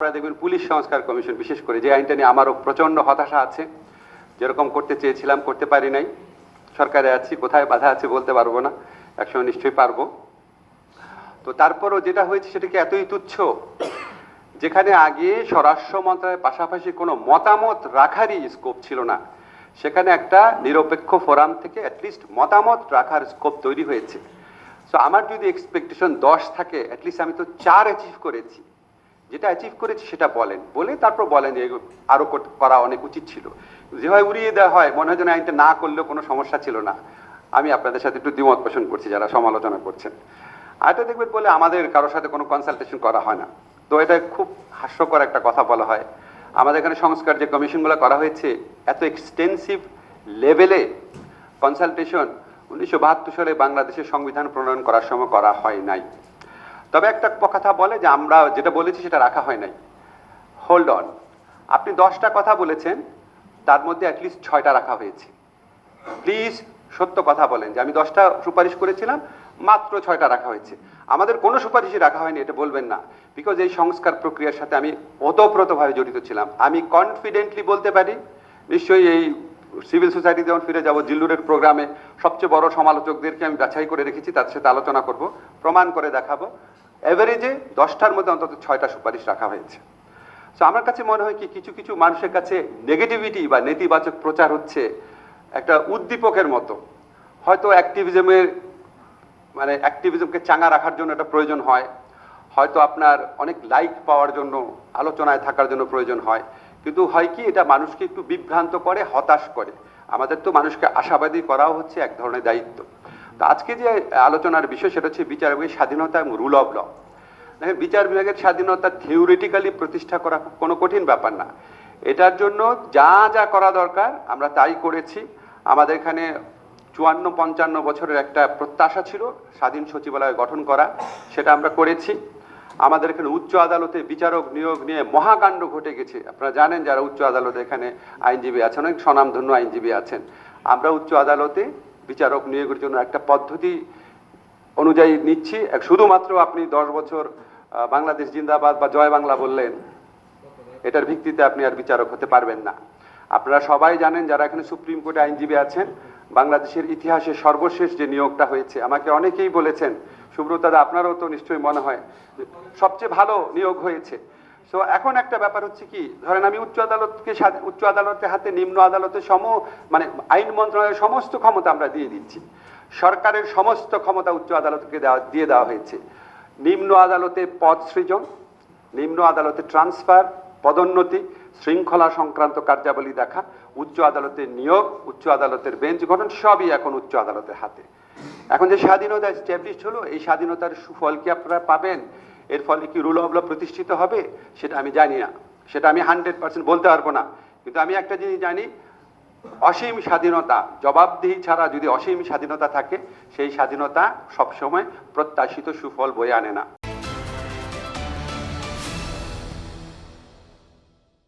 আপনারা দেখবেন পুলিশ সংস্কার কমিশন, বিশেষ করে যে আইনটা নিয়ে আমারও প্রচন্ড হতাশা আছে। যেরকম করতে চেয়েছিলাম করতে পারি নাই, সরকারে আছি, কোথায় বাধা আছে বলতে পারবো না, একসময় নিশ্চয়ই পারবো। তো তারপরও যেটা হয়েছে সেটা কি এতই তুচ্ছ, যেখানে আগে স্বরাষ্ট্র মন্ত্রণালয়ের পাশাপাশি কোনো মতামত রাখারই স্কোপ ছিল না, সেখানে একটা নিরপেক্ষ ফোরাম থেকে অ্যাটলিস্ট মতামত রাখার স্কোপ তৈরি হয়েছে। সো আমার যদি এক্সপেকটেশন 10 থাকে, অ্যাটলিস্ট আমি তো 4 অ্যাচিভ করেছি। যেটা অ্যাচিভ করেছি সেটা বলেন, বলে তারপর বলেন যে আরো করা অনেক উচিত ছিল। যেভাবে উড়িয়ে দেওয়া হয়, মনে হয় যেন আইনটা না করলেও কোনো সমস্যা ছিল না। আমি আপনাদের সাথে একটু দ্বিমত পোষণ করছি যারা সমালোচনা করছেন। আর এটা দেখবেন বলে আমাদের কারোর সাথে কোনো কনসালটেশন করা হয় না। তো এটা খুব হাস্যকর একটা কথা বলা হয়। আমাদের এখানে সংস্কার যে কমিশনগুলো করা হয়েছে, এত এক্সটেন্সিভ লেভেলে কনসালটেশন 1972 সালে বাংলাদেশের সংবিধান প্রণয়ন করার সময় করা হয় নাই। তবে একটা কথা বলে যে আমরা যেটা বলেছি সেটা রাখা হয় নাই। হোল্ড অন, আপনি 10টা কথা বলেছেন, তার মধ্যে অ্যাটলিস্ট 6টা রাখা হয়েছে। প্লিজ সত্য কথা বলেন যে আমি 10টা সুপারিশ করেছিলাম, মাত্র 6টা রাখা হয়েছে। আমাদের কোনো সুপারিশই রাখা হয়নি এটা বলবেন না, বিকজ এই সংস্কার প্রক্রিয়ার সাথে আমি ওতপ্রোতভাবে জড়িত ছিলাম। আমি কনফিডেন্টলি বলতে পারি, নিশ্চয়ই এই সিভিল সোসাইটি যখন ফিরে যাব, জিল্লুরের প্রোগ্রামে সবচেয়ে বড় সমালোচকদেরকে আমি বাছাই করে রেখেছি, তার সাথে আলোচনা করব, প্রমাণ করে দেখাবো। এভারেজে 10টার মধ্যে অন্তত 6টা সুপারিশ রাখা হয়েছে। সো আমার কাছে মনে হয় কি, কিছু কিছু মানুষের কাছে নেগেটিভিটি বা নেতিবাচক প্রচার হচ্ছে একটা উদ্দীপকের মতো। হয়তো অ্যাক্টিভিজমকে চাঙ্গা রাখার জন্য এটা প্রয়োজন হয়, হয়তো আপনার অনেক লাইক পাওয়ার জন্য, আলোচনায় থাকার জন্য প্রয়োজন হয়, কিন্তু হয় কি, এটা মানুষকে একটু বিভ্রান্ত করে, হতাশ করে। আমাদের তো মানুষকে আশাবাদী করাও হচ্ছে এক ধরনের দায়িত্ব। তো আজকে যে আলোচনার বিষয় সেটা হচ্ছে বিচার বিভাগের স্বাধীনতা এবং রুল অফ ল। দেখেন, বিচার বিভাগের স্বাধীনতা থিওরিটিক্যালি প্রতিষ্ঠা করা কোনো কঠিন ব্যাপার না। এটার জন্য যা যা করা দরকার আমরা তাই করেছি। আমাদের এখানে 54-55 বছরের একটা প্রত্যাশা ছিল স্বাধীন সচিবালয় গঠন করা, সেটা আমরা করেছি। আমাদের এখানে উচ্চ আদালতে বিচারক নিয়োগ নিয়ে মহাকাণ্ড ঘটে গেছে। আপনারা জানেন যারা উচ্চ আদালতে এখানে আইনজীবী আছেন, অনেক স্বনামধন্য আইনজীবী আছেন। আমরা উচ্চ আদালতে বিচারক নিয়োগের জন্য একটা পদ্ধতি অনুযায়ী নিচ্ছি। শুধুমাত্র আপনি 10 বছর বাংলাদেশ জিন্দাবাদ বা জয় বাংলা বললেন, এটার ভিত্তিতে আপনি আর বিচারক হতে পারবেন না। আপনারা সবাই জানেন যারা এখানে সুপ্রিম কোর্টে আইনজীবী আছেন, বাংলাদেশের ইতিহাসে সর্বশেষ যে নিয়োগটা হয়েছে, আমাকে অনেকেই বলেছেন, সুব্রতদা আপনারও তো নিশ্চয়ই মনে হয়, সবচেয়ে ভালো নিয়োগ হয়েছে। সো এখন একটা ব্যাপার হচ্ছে কি, ধরেন আমি উচ্চ আদালতের হাতে নিম্ন আদালতের মানে আইন মন্ত্রণালয়ের সমস্ত ক্ষমতা আমরা দিয়ে দিচ্ছি। সরকারের সমস্ত ক্ষমতা উচ্চ আদালতকে দিয়ে দেওয়া হয়েছে। নিম্ন আদালতে পদ সৃজন, নিম্ন আদালতে ট্রান্সফার, পদোন্নতি, শৃঙ্খলা সংক্রান্ত কার্যাবলী দেখা, উচ্চ আদালতের নিয়োগ, উচ্চ আদালতের বেঞ্চ গঠন, সবই এখন উচ্চ আদালতের হাতে। এখন যে স্বাধীনতা এস্টাবলিশড হলো, এই স্বাধীনতার সুফল কি আপনারা পাবেন? এর ফলে কি রুল অফ ল প্রতিষ্ঠিত হবে? সেটা আমি জানি না, সেটা আমি 100% বলতে পারবো না। কিন্তু আমি একটা জিনিস জানি, অসীম স্বাধীনতা, জবাবদিহি ছাড়া যদি অসীম স্বাধীনতা থাকে, সেই স্বাধীনতা সবসময় প্রত্যাশিত সুফল বয়ে আনে না।